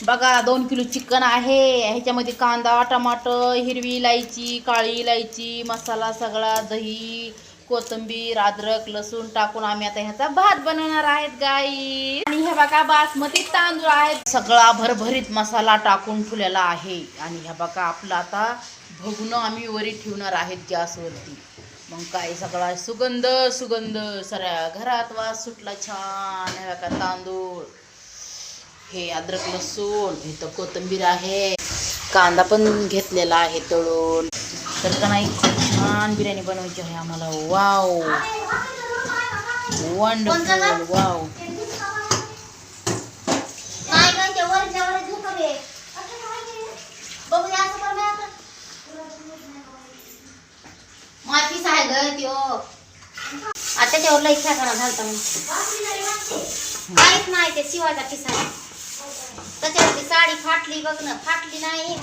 बघा 2 kilo chicken आहे. ह्याच्यामध्ये कांदा, टमाटर, हिरवी इलायची, काळी इलायची, मसाला सगळा, दही, कोथिंबीर, अद्रक, लसूण टाकून आम्ही आता ह्याचा भात बनवणार आहेत गाई. आणि हे बघा बासमती तांदूळ आहेत. सगळा भरभरीत मसाला टाकून ठेवलेला आहे. आणि ह्या बघा आपलं आता भगुनं आम्ही वरी ठेवणार आहेत गॅसवरती. मग काय सगळा सुगंध सुगंध सगळ्या घरात वास सुटला छान. हे बघा तांदूळ, हे अद्रक लसूण, इथं कोथिंबीर आहे, कांदा पण घेतलेला आहे तळून. तर का नाही छान बिर्याणी बनवायची आहे आम्हाला. Wow wonderful wow. मातीच आहे ग त्यो. आता त्याच्यावर लई खेळायला घालता काहीच नाही. ते शिवायचा पिसा त्याच्यावरती साडी फाटली बघ ना. फाटली नाही.